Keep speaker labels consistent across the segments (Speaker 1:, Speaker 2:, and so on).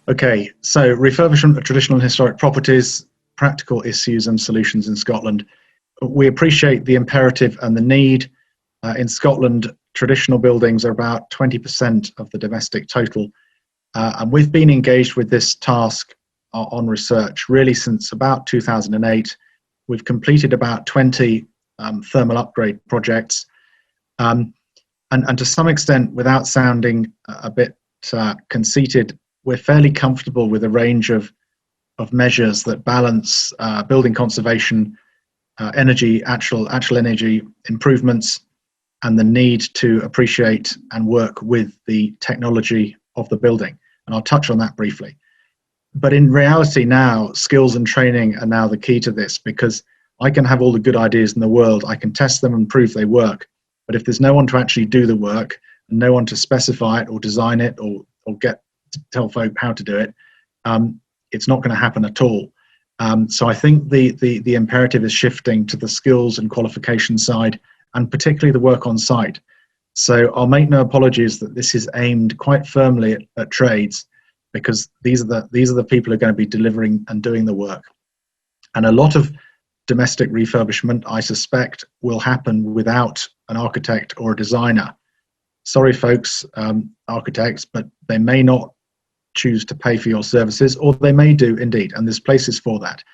Speaker 1: Okay, so refurbishment of traditional and historic properties, practical issues and solutions in Scotland. We appreciate the imperative and the need. In Scotland, traditional buildings are about 20% of the domestic total. And we've been engaged with this task on research really since about 2008. We've completed about 20 thermal upgrade projects. And to some extent, without sounding a bit conceited, we're fairly comfortable with a range of measures that balance building conservation, actual energy improvements, and the need to appreciate and work with the technology of the building. And I'll touch on that briefly. But in reality now, skills and training are now the key to this, because I can have all the good ideas in the world, I can test them and prove they work. But if there's no one to actually do the work, and no one to specify it or design it or get to tell folk how to do it, it's not going to happen at all. So I think the imperative is shifting to the skills and qualification side, and particularly the work on site. So I'll make no apologies that this is aimed quite firmly at trades, because these are the people who are going to be delivering and doing the work. And a lot of domestic refurbishment, I suspect, will happen without an architect or a designer. Sorry folks, architects, but they may not choose to pay for your services, or they may do indeed, and there's places for that.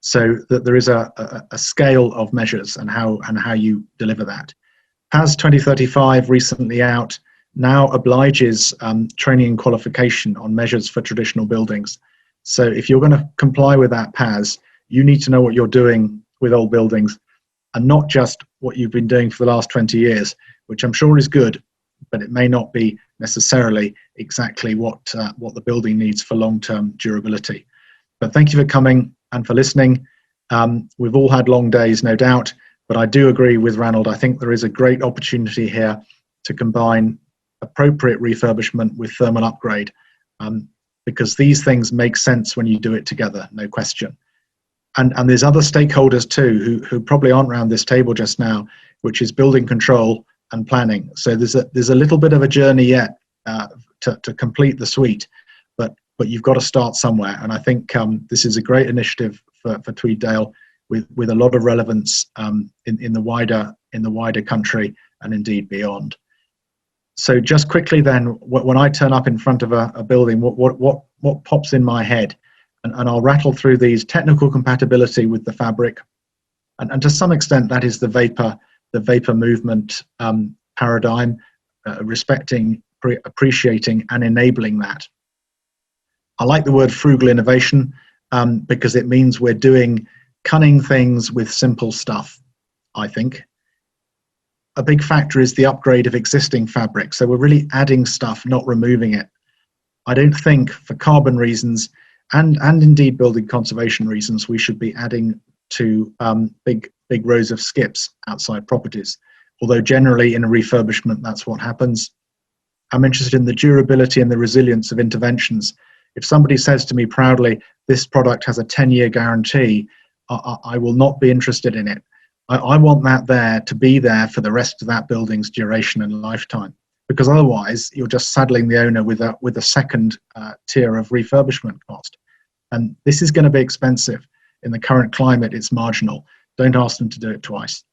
Speaker 1: So that there is a scale of measures and how you deliver that. PAS 2035, recently out, now obliges training and qualification on measures for traditional buildings. So if you're going to comply with that PAS, you need to know what you're doing with old buildings, and not just what you've been doing for the last 20 years, which I'm sure is good, but it may not be necessarily exactly what the building needs for long-term durability. But thank you for coming and for listening. We've all had long days, no doubt, but I do agree with Ranald. I think there is a great opportunity here to combine appropriate refurbishment with thermal upgrade, because these things make sense when you do it together, no question. And there's other stakeholders too who probably aren't around this table just now, which is building control and planning. So there's a little bit of a journey yet to complete the suite, but you've got to start somewhere. And I think this is a great initiative for Tweeddale with a lot of relevance in the wider country and indeed beyond. So just quickly then, when I turn up in front of a building, what pops in my head? And I'll rattle through these: technical compatibility with the fabric, and to some extent that is the vapor movement paradigm, respecting, appreciating and enabling that. I like the word frugal innovation because it means we're doing cunning things with simple stuff, I think. A big factor is the upgrade of existing fabric. So we're really adding stuff, not removing it. I don't think, for carbon reasons and indeed building conservation reasons, we should be adding to big rows of skips outside properties. Although generally in a refurbishment, that's what happens. I'm interested in the durability and the resilience of interventions. If somebody says to me proudly, this product has a 10-year guarantee, I will not be interested in it. I want that there to be there for the rest of that building's duration and lifetime, because otherwise you're just saddling the owner with a second tier of refurbishment cost. And this is going to be expensive. In the current climate, it's marginal. Don't ask them to do it twice.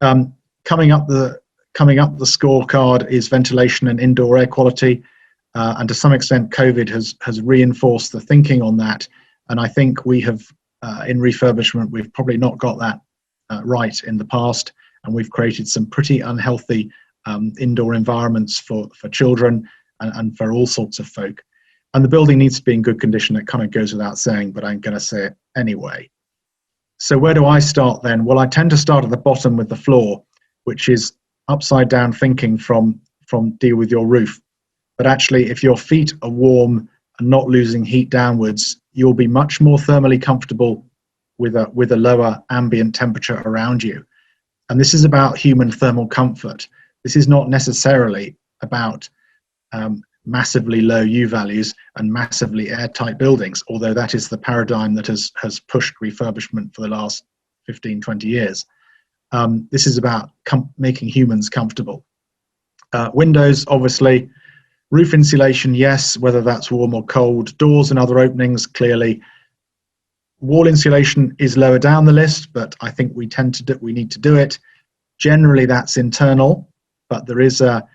Speaker 1: Coming up the scorecard is ventilation and indoor air quality. And to some extent, COVID has reinforced the thinking on that. And I think we have, in refurbishment, we've probably not got that right in the past. And we've created some pretty unhealthy indoor environments for children and for all sorts of folk. And the building needs to be in good condition. It kind of goes without saying, but I'm going to say it anyway. So where do I start then? Well, I tend to start at the bottom with the floor, which is upside down thinking from deal with your roof. But actually, if your feet are warm and not losing heat downwards, you'll be much more thermally comfortable with a lower ambient temperature around you. And this is about human thermal comfort. This is not necessarily about massively low U values and massively airtight buildings, although that is the paradigm that has pushed refurbishment for the last 15, 20 years. This is about making humans comfortable. Windows, obviously, Roof insulation, yes, whether that's warm or cold. Doors and other openings, clearly. Wall insulation is lower down the list, but I think we need to do it. Generally, that's internal, but there is a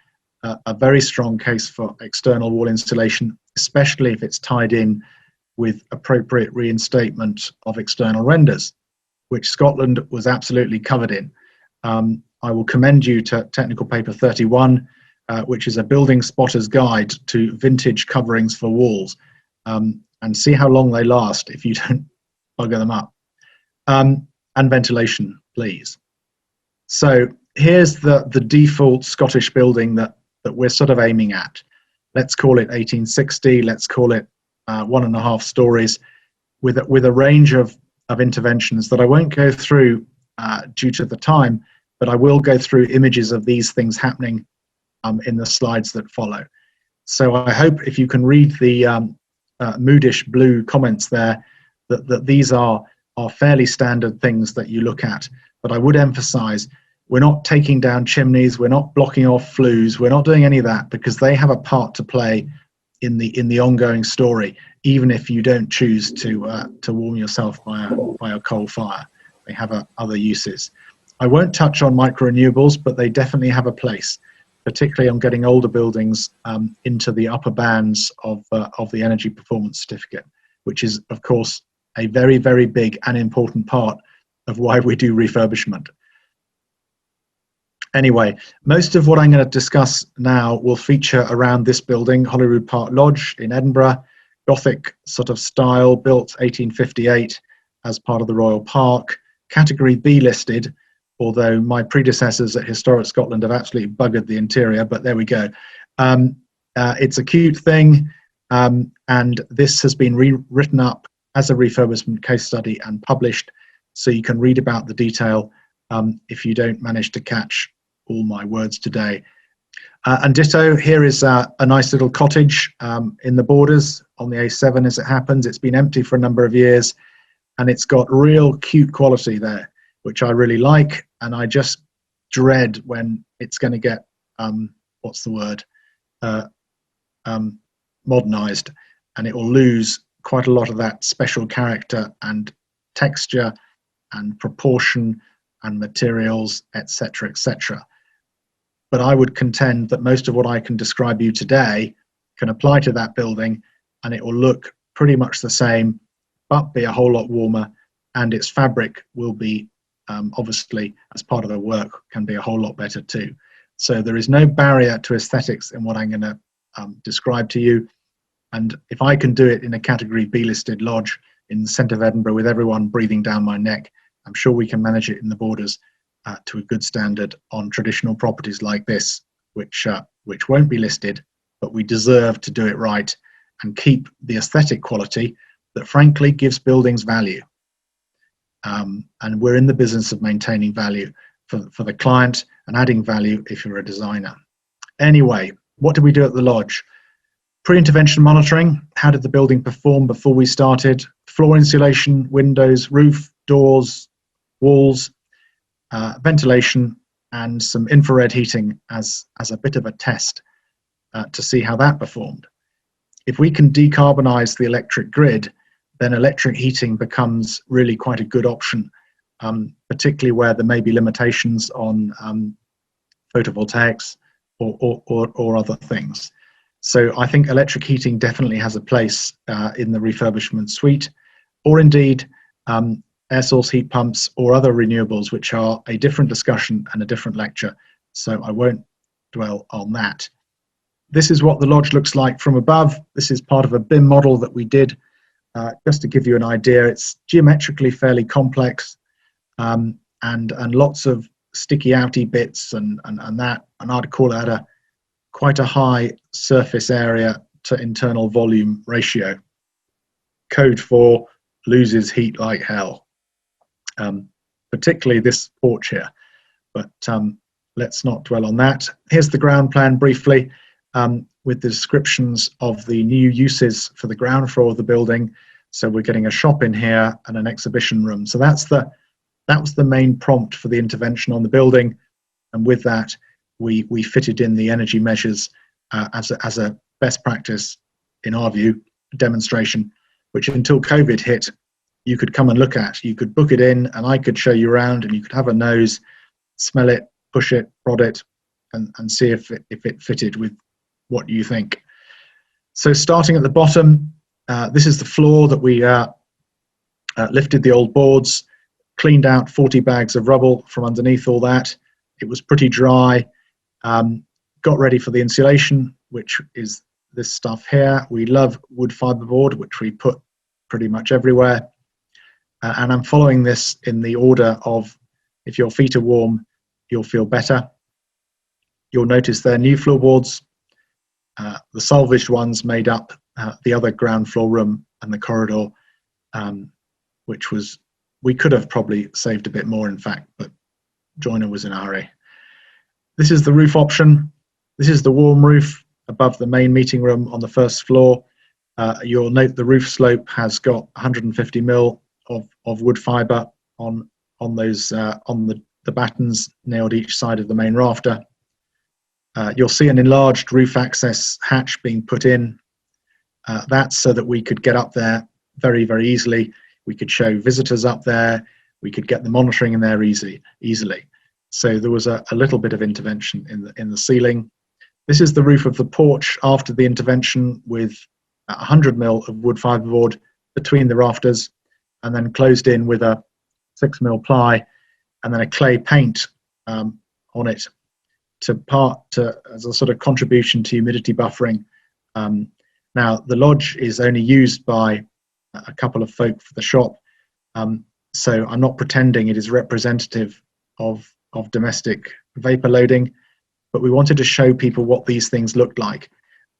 Speaker 1: very strong case for external wall insulation, especially if it's tied in with appropriate reinstatement of external renders, which Scotland was absolutely covered in. I will commend you to Technical Paper 31, which is a building spotter's guide to vintage coverings for walls, and see how long they last if you don't bugger them up. And ventilation, please. So here's the default Scottish building that we're sort of aiming at. Let's call it 1860, let's call it 1.5 stories, with a range of interventions that I won't go through due to the time, but I will go through images of these things happening in the slides that follow. So I hope if you can read the moodish blue comments there, that these are fairly standard things that you look at. But I would emphasize, we're not taking down chimneys, we're not blocking off flues, we're not doing any of that, because they have a part to play in the ongoing story, even if you don't choose to warm yourself by a coal fire. They have other uses. I won't touch on micro-renewables, but they definitely have a place, particularly on getting older buildings into the upper bands of the energy performance certificate, which is, of course, a very, very big and important part of why we do refurbishment. Anyway, most of what I'm going to discuss now will feature around this building, Holyrood Park Lodge in Edinburgh, Gothic sort of style, built 1858 as part of the Royal Park, Category B listed, although my predecessors at Historic Scotland have absolutely buggered the interior, but there we go. It's a cute thing, and this has been rewritten up as a refurbishment case study and published, so you can read about the detail if you don't manage to catch all my words today. And ditto, here is a nice little cottage in the borders on the A7 as it happens. It's been empty for a number of years, and it's got real cute quality there, which I really like, and I just dread when it's going to get, what's the word, modernized, and it will lose quite a lot of that special character and texture and proportion and materials, etc., etc. But I would contend that most of what I can describe you today can apply to that building, and it will look pretty much the same, but be a whole lot warmer, and its fabric will be, obviously, as part of the work, can be a whole lot better too. So there is no barrier to aesthetics in what I'm going to describe to you. And if I can do it in a Category B listed lodge in the centre of Edinburgh with everyone breathing down my neck, I'm sure we can manage it in the borders to a good standard on traditional properties like this, which won't be listed, but we deserve to do it right and keep the aesthetic quality that frankly gives buildings value. And we're in the business of maintaining value for the client and adding value if you're a designer. Anyway, what did we do at the lodge? Pre-intervention monitoring. How did the building perform before we started? Floor insulation, windows, roof, doors, walls, ventilation, and some infrared heating as a bit of a test to see how that performed. If we can decarbonize the electric grid, then electric heating becomes really quite a good option, particularly where there may be limitations on photovoltaics or other things. So I think electric heating definitely has a place in the refurbishment suite, or indeed air source heat pumps or other renewables, which are a different discussion and a different lecture. So I won't dwell on that. This is what the lodge looks like from above. This is part of a BIM model that we did. Just to give you an idea, it's geometrically fairly complex, and lots of sticky outy bits and that, and I'd call that quite a high surface area to internal volume ratio. Code 4 loses heat like hell, particularly this porch here, but let's not dwell on that. Here's the ground plan briefly, with the descriptions of the new uses for the ground floor of the building. So we're getting a shop in here and an exhibition room. So that was the main prompt for the intervention on the building, and with that we fitted in the energy measures as best practice, in our view, demonstration, which until COVID hit, you could come and look at. You could book it in, and I could show you around, and you could have a nose, smell it, push it, prod it, and see if it fitted with what you think. So starting at the bottom, this is the floor that we lifted the old boards, cleaned out 40 bags of rubble from underneath all that. It was pretty dry. Got ready for the insulation, which is this stuff here. We love wood fibre board, which we put pretty much everywhere. And I'm following this in the order of, if your feet are warm, you'll feel better. You'll notice they're new floorboards. The salvaged ones made up the other ground floor room and the corridor, which was, we could have probably saved a bit more, in fact, but joiner was in a hurry. This is the roof option. This is the warm roof above the main meeting room on the first floor. You'll note the roof slope has got 150 mil of wood fibre on those on the battens nailed each side of the main rafter. You'll see an enlarged roof access hatch being put in. That's so that we could get up there very, very easily. We could show visitors up there. We could get the monitoring in there easily. So there was a little bit of intervention in the ceiling. This is the roof of the porch after the intervention, with 100 mil of wood fiberboard between the rafters, and then closed in with a 6 mil ply, and then a clay paint on it as a sort of contribution to humidity buffering. Now the lodge is only used by a couple of folk for the shop, so I'm not pretending it is representative of domestic vapor loading, but we wanted to show people what these things looked like.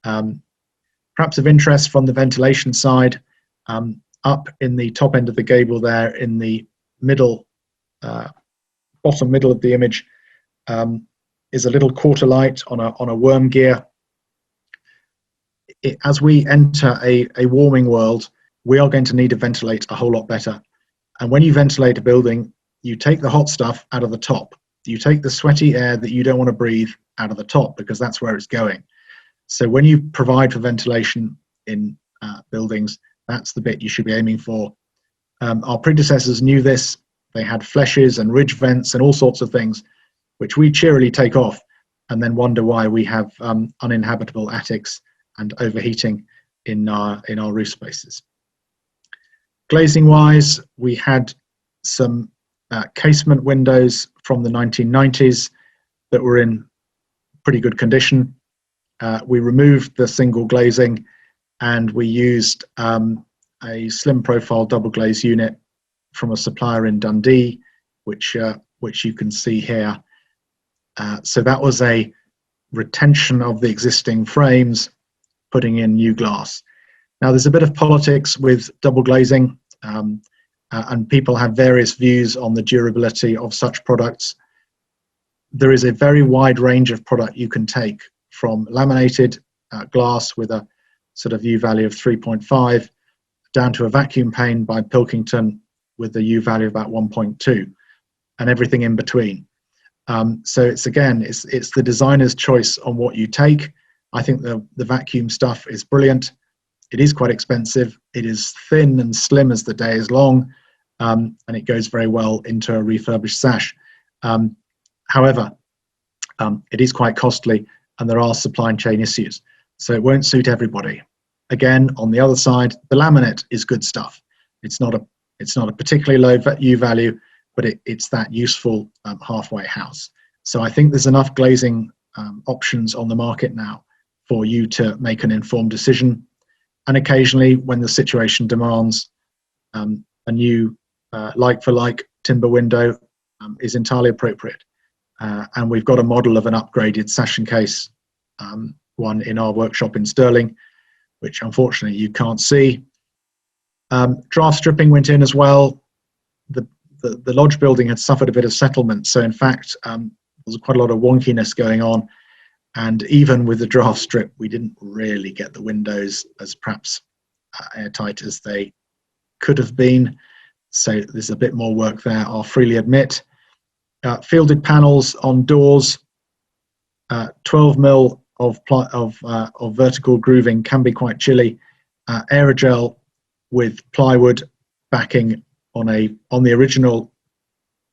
Speaker 1: Perhaps of interest from the ventilation side, up in the top end of the gable there, in the middle, bottom middle of the image, is a little quarter light on a worm gear. As we enter a warming world, we are going to need to ventilate a whole lot better. And when you ventilate a building, you take the hot stuff out of the top. You take the sweaty air that you don't want to breathe out of the top, because that's where it's going. So when you provide for ventilation in buildings, that's the bit you should be aiming for. Our predecessors knew this. They had fleshes and ridge vents and all sorts of things, which we cheerily take off and then wonder why we have uninhabitable attics and overheating in our roof spaces. Glazing wise, we had some casement windows from the 1990s that were in pretty good condition. We removed the single glazing, and we used a slim profile double glaze unit from a supplier in Dundee, which you can see here. So that was a retention of the existing frames, putting in new glass. Now there's a bit of politics with double glazing, and people have various views on the durability of such products. There is a very wide range of product you can take, from laminated glass with a sort of U value of 3.5 down to a vacuum pane by Pilkington with a U value of about 1.2, and everything in between. So it's the designer's choice on what you take. I think the vacuum stuff is brilliant. It is quite expensive. It is thin and slim as the day is long, and it goes very well into a refurbished sash. However, it is quite costly, and there are supply chain issues, so it won't suit everybody. Again, on the other side, the laminate is good stuff. It's not a particularly low U value, but it's that useful halfway house. So I think there's enough glazing options on the market now for you to make an informed decision. And occasionally, when the situation demands, a new like-for-like timber window is entirely appropriate. And we've got a model of an upgraded sash and case, one in our workshop in Stirling, which unfortunately you can't see. Draft stripping went in as well. The lodge building had suffered a bit of settlement, so in fact there was quite a lot of wonkiness going on, and even with the draft strip we didn't really get the windows as perhaps airtight as they could have been, so there's a bit more work there, I'll freely admit. Fielded panels on doors, 12 mil of vertical grooving can be quite chilly. Aerogel with plywood backing on the original,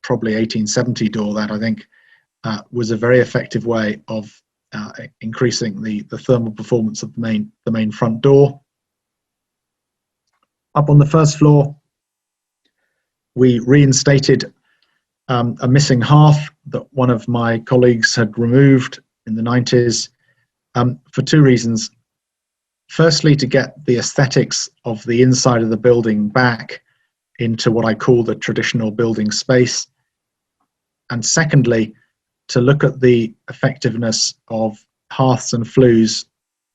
Speaker 1: probably 1870 door, that I think was a very effective way of increasing the thermal performance of the main front door. Up on the first floor, we reinstated a missing hearth that one of my colleagues had removed in the 90s for two reasons. Firstly, to get the aesthetics of the inside of the building back into what I call the traditional building space. And secondly, to look at the effectiveness of hearths and flues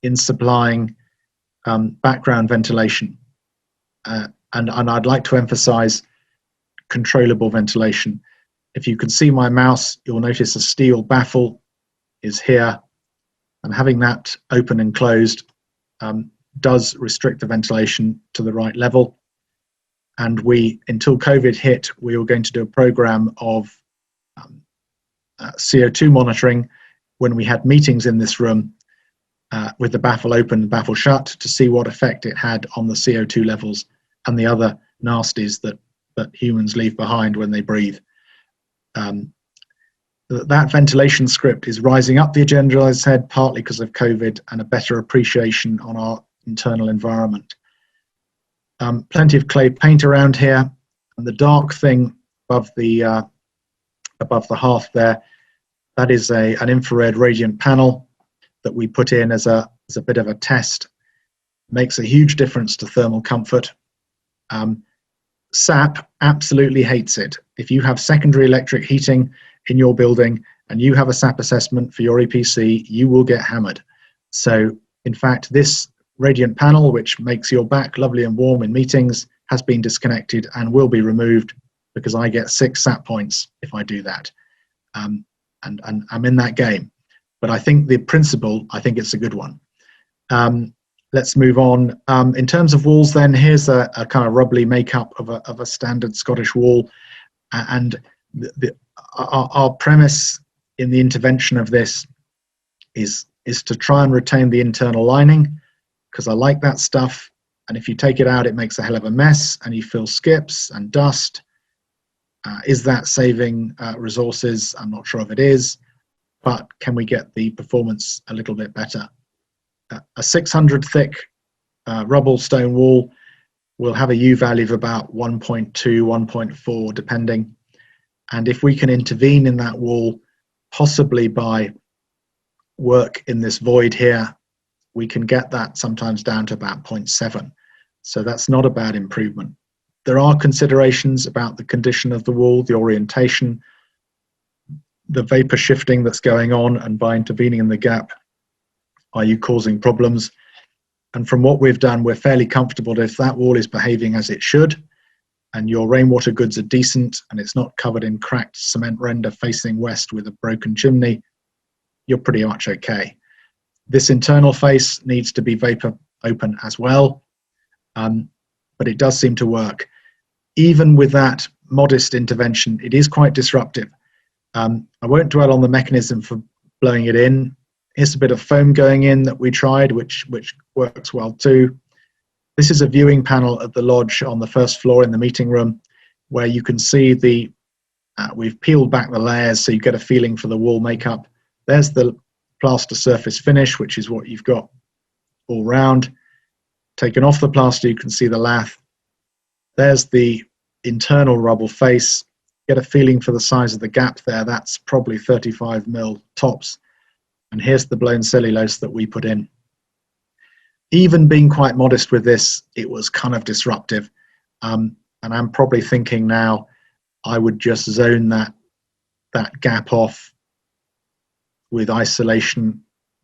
Speaker 1: in supplying background ventilation. And I'd like to emphasize controllable ventilation. If you can see my mouse, you'll notice a steel baffle is here, and having that open and closed does restrict the ventilation to the right level. And until COVID hit, we were going to do a program of CO2 monitoring when we had meetings in this room with the baffle open and baffle shut to see what effect it had on the CO2 levels and the other nasties that humans leave behind when they breathe. That ventilation script is rising up the agenda, as I said, partly because of COVID and a better appreciation on our internal environment. Plenty of clay paint around here, and the dark thing above the hearth there, that is an infrared radiant panel that we put in as a bit of a test. Makes a huge difference to thermal comfort. SAP absolutely hates it. If you have secondary electric heating in your building and you have a SAP assessment for your EPC, you will get hammered. So in fact, this radiant panel, which makes your back lovely and warm in meetings, has been disconnected and will be removed because I get 6 SAP points if I do that. And I'm in that game. But I think the principle, I think it's a good one. Let's move on. In terms of walls then, here's a kind of rubbly makeup of a standard Scottish wall. And our premise in the intervention of this is to try and retain the internal lining, because I like that stuff. And if you take it out, it makes a hell of a mess and you feel skips and dust. Is that saving resources? I'm not sure if it is, but can we get the performance a little bit better? A 600 thick rubble stone wall will have a U value of about 1.2, 1.4 depending. And if we can intervene in that wall, possibly by work in this void here, we can get that sometimes down to about 0.7. So that's not a bad improvement. There are considerations about the condition of the wall, the orientation, the vapor shifting that's going on, and by intervening in the gap, are you causing problems? And from what we've done, we're fairly comfortable that if that wall is behaving as it should, and your rainwater goods are decent, and it's not covered in cracked cement render facing west with a broken chimney, you're pretty much okay. This internal face needs to be vapor open as well, but it does seem to work. Even with that modest intervention, it is quite disruptive. I won't dwell on the mechanism for blowing it in. Here's a bit of foam going in that we tried, which works well too. This is a viewing panel at the lodge on the first floor in the meeting room, where you can see we've peeled back the layers so you get a feeling for the wall makeup. There's the plaster surface finish, which is what you've got all round. Taken off the plaster, you can see the lath. There's the internal rubble face. Get a feeling for the size of the gap there. That's probably 35 mil tops. And here's the blown cellulose that we put in. Even being quite modest with this, it was kind of disruptive. And I'm probably thinking now I would just zone that gap off with isolation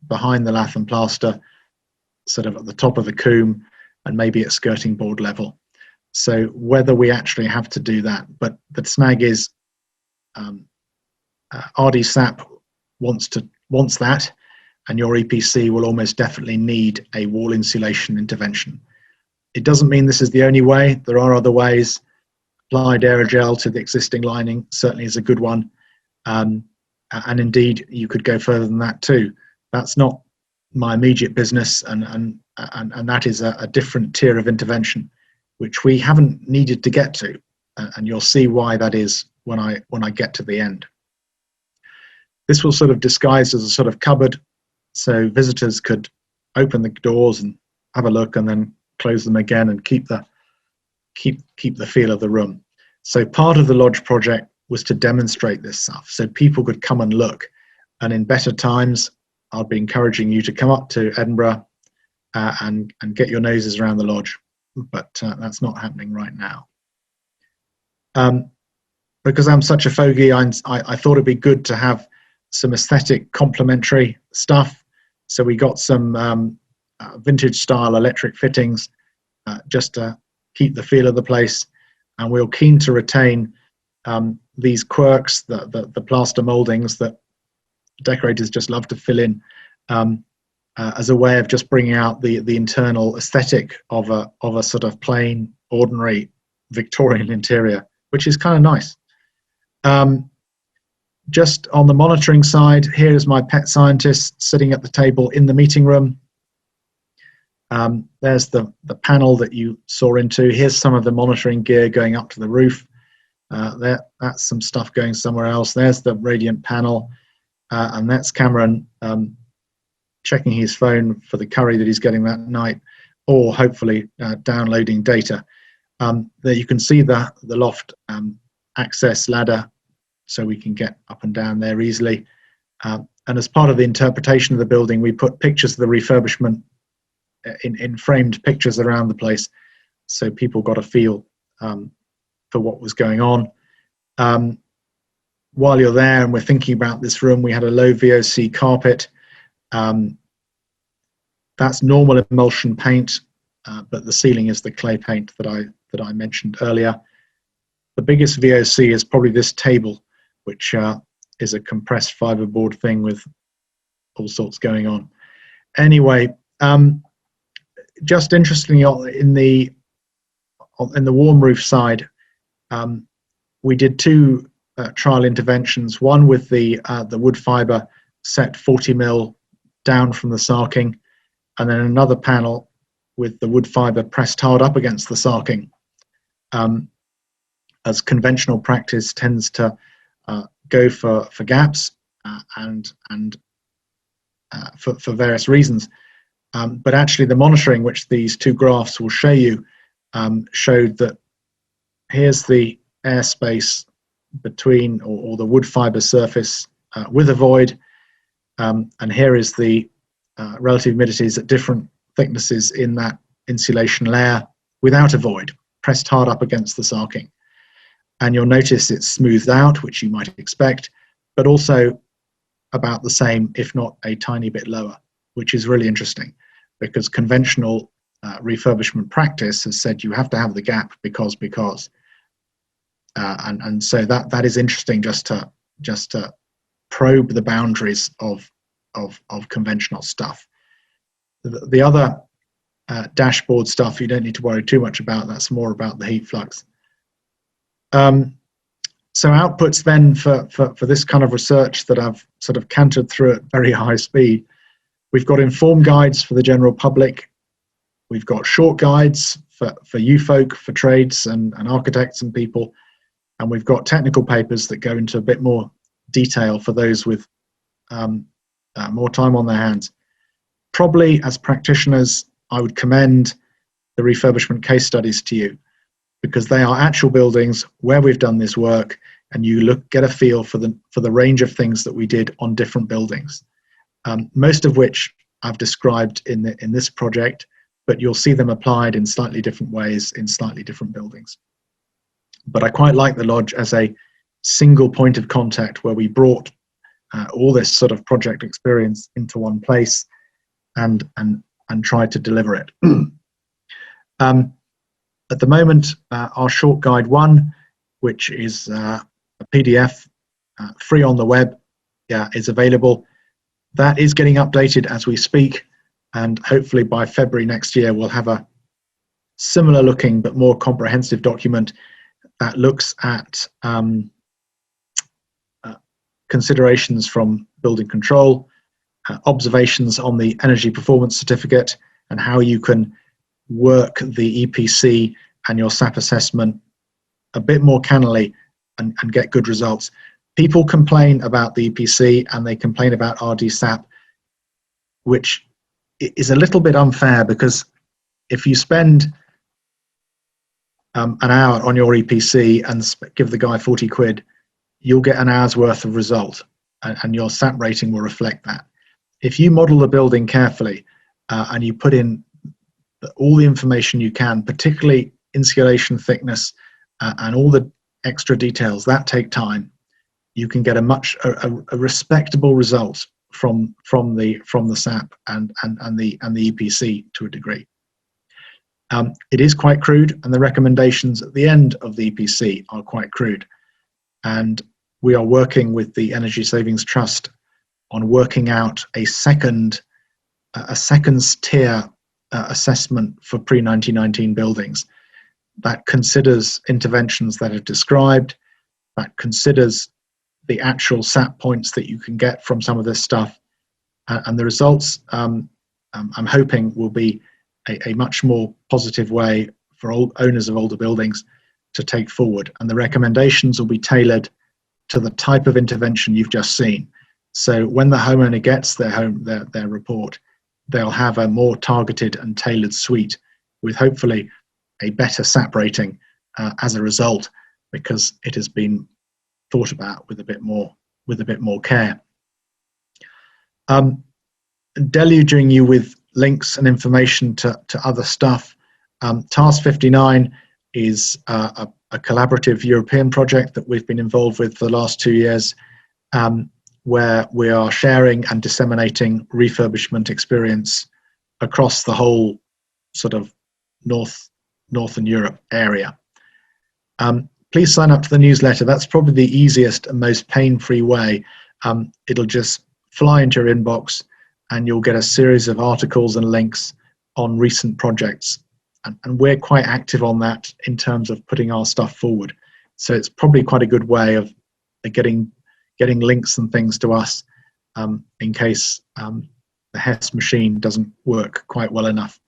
Speaker 1: behind the lath and plaster, sort of at the top of the comb and maybe at skirting board level. So whether we actually have to do that, but the snag is RDSAP wants that, and your EPC will almost definitely need a wall insulation intervention. It doesn't mean this is the only way. There are other ways. Applied aerogel to the existing lining certainly is a good one. And indeed, you could go further than that too. That's not my immediate business, and that is a different tier of intervention, which we haven't needed to get to, and you'll see why that is when I get to the end. This will sort of disguise as a sort of cupboard, so visitors could open the doors and have a look, and then close them again and keep the feel of the room. So part of the lodge project was to demonstrate this stuff, so people could come and look. And in better times, I'll be encouraging you to come up to Edinburgh and get your noses around the lodge, but that's not happening right now. Because I'm such a fogey, I thought it'd be good to have some aesthetic complementary stuff. So we got some vintage style electric fittings just to keep the feel of the place, and we were keen to retain these quirks, the plaster moldings that decorators just love to fill in, as a way of just bringing out the internal aesthetic of a sort of plain, ordinary Victorian interior, which is kind of nice. Just on the monitoring side, here is my pet scientist sitting at the table in the meeting room. There's the panel that you saw into. Here's some of the monitoring gear going up to the roof. That's some stuff going somewhere else. There's the radiant panel, and that's Cameron checking his phone for the curry that he's getting that night, or hopefully downloading data. There you can see the loft access ladder, so we can get up and down there easily. And as part of the interpretation of the building, we put pictures of the refurbishment in framed pictures around the place, so people got a feel for what was going on. While you're there and we're thinking about this room, we had a low VOC carpet. That's normal emulsion paint, but the ceiling is the clay paint that I mentioned earlier. The biggest VOC is probably this table, which is a compressed fiberboard thing with all sorts going on. Anyway, just interestingly, in the warm roof side, we did two trial interventions. One with the wood fibre set 40 mil down from the sarking, and then another panel with the wood fibre pressed hard up against the sarking, as conventional practice tends to go for gaps and for various reasons. But actually the monitoring, which these two graphs will show you, showed that here's the airspace between, or the wood fibre surface with a void, and here is the relative humidities at different thicknesses in that insulation layer without a void, pressed hard up against the sarking. And you'll notice it's smoothed out, which you might expect, but also about the same, if not a tiny bit lower, which is really interesting, because conventional refurbishment practice has said you have to have the gap because, and so that is interesting, just to probe the boundaries of conventional stuff. The other dashboard stuff you don't need to worry too much about. That's more about the heat flux. So outputs then for this kind of research that I've sort of cantered through at very high speed. We've got informed guides for the general public. We've got short guides for you folk, for trades and architects and people. And we've got technical papers that go into a bit more detail for those with more time on their hands. Probably as practitioners, I would commend the refurbishment case studies to you, because they are actual buildings where we've done this work, and you get a feel for the range of things that we did on different buildings, most of which I've described in this project, but you'll see them applied in slightly different ways in slightly different buildings. But I quite like the lodge as a single point of contact where we brought all this sort of project experience into one place and tried to deliver it. At the moment, our short guide 1, which is a PDF free on the web, is available. That is getting updated as we speak, and hopefully by February next year we'll have a similar looking but more comprehensive document that looks at considerations from building control, observations on the energy performance certificate and how you can work the EPC and your SAP assessment a bit more cannily and get good results. People complain about the EPC and they complain about RD-SAP, which is a little bit unfair, because if you spend an hour on your EPC and give the guy 40 quid, you'll get an hour's worth of result, and your SAP rating will reflect that. If you model the building carefully and you put in all the information you can, particularly insulation thickness and all the extra details that take time, you can get a respectable result from the SAP and the EPC to a degree. It is quite crude, and the recommendations at the end of the EPC are quite crude. And we are working with the Energy Savings Trust on working out a second tier assessment for pre-1919 buildings that considers interventions that are described, that considers the actual SAP points that you can get from some of this stuff, and the results I'm hoping will be a much more positive way for owners of older buildings to take forward, and the recommendations will be tailored to the type of intervention you've just seen. So when the homeowner gets their report, they'll have a more targeted and tailored suite with hopefully a better SAP rating as a result, because it has been thought about with a bit more care. Deluging you with links and information to other stuff. Task 59 is a collaborative European project that we've been involved with for the last 2 years, where we are sharing and disseminating refurbishment experience across the whole sort of Northern Europe area. Please sign up to the newsletter. That's probably the easiest and most pain-free way. It'll just fly into your inbox, and you'll get a series of articles and links on recent projects. And we're quite active on that in terms of putting our stuff forward. So it's probably quite a good way of getting links and things to us in case the Hess machine doesn't work quite well enough.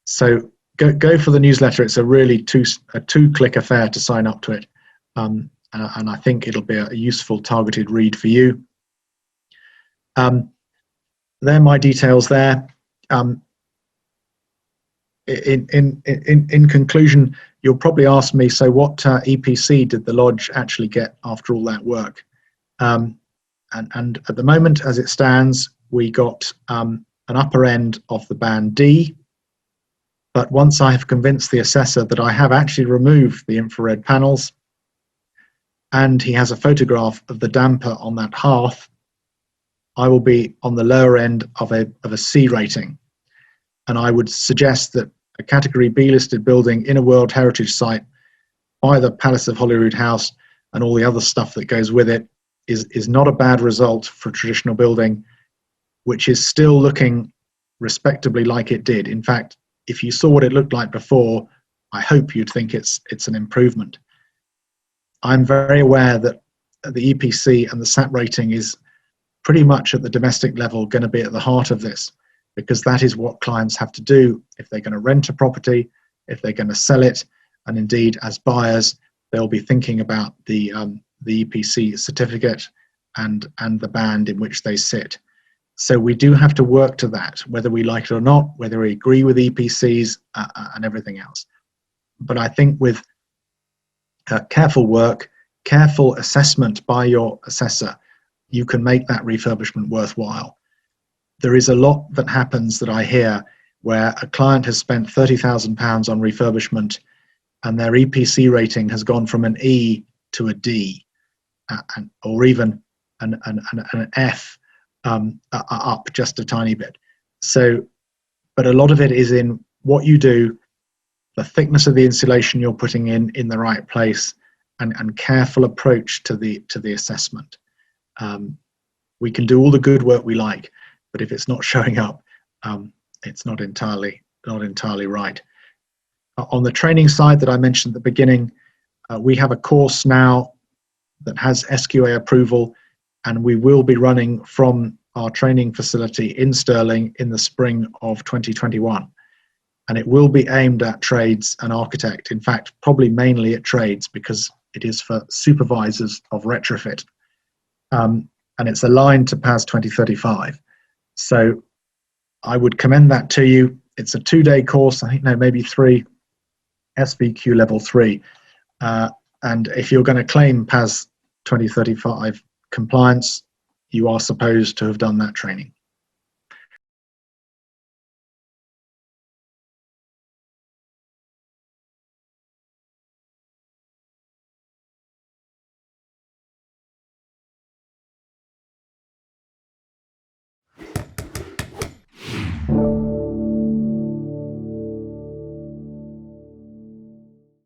Speaker 1: So go for the newsletter. It's a really two-click affair to sign up to it. And I think it'll be a useful targeted read for you. They're my details there. In conclusion, you'll probably ask me, so what EPC did the lodge actually get after all that work? And at the moment, as it stands, we got an upper end of the band D. But once I have convinced the assessor that I have actually removed the infrared panels, and he has a photograph of the damper on that hearth, I will be on the lower end of a C rating. And I would suggest that a category B listed building in a World Heritage Site by the Palace of Holyrood House and all the other stuff that goes with it is not a bad result for a traditional building, which is still looking respectably like it did. In fact, if you saw what it looked like before, I hope you'd think it's an improvement. I'm very aware that the EPC and the SAP rating is pretty much at the domestic level going to be at the heart of this, because that is what clients have to do if they're going to rent a property, if they're going to sell it, and indeed as buyers, they'll be thinking about the EPC certificate and the band in which they sit. So we do have to work to that, whether we like it or not, whether we agree with EPCs and everything else. But I think with careful work, careful assessment by your assessor, you can make that refurbishment worthwhile. There is a lot that happens that I hear where a client has spent £30,000 on refurbishment and their EPC rating has gone from an E to a D, or even an F up just a tiny bit. So, but a lot of it is in what you do, the thickness of the insulation you're putting in the right place, and careful approach to the assessment. We can do all the good work we like, but if it's not showing up, it's not entirely right. On the training side that I mentioned at the beginning, we have a course now that has SQA approval, and we will be running from our training facility in Stirling in the spring of 2021. And it will be aimed at trades and architect. In fact, probably mainly at trades, because it is for supervisors of retrofit. And it's aligned to PAS 2035. So I would commend that to you. It's a 2-day course, I think, no, maybe 3, SVQ level 3. And if you're going to claim PAS 2035 compliance, you are supposed to have done that training.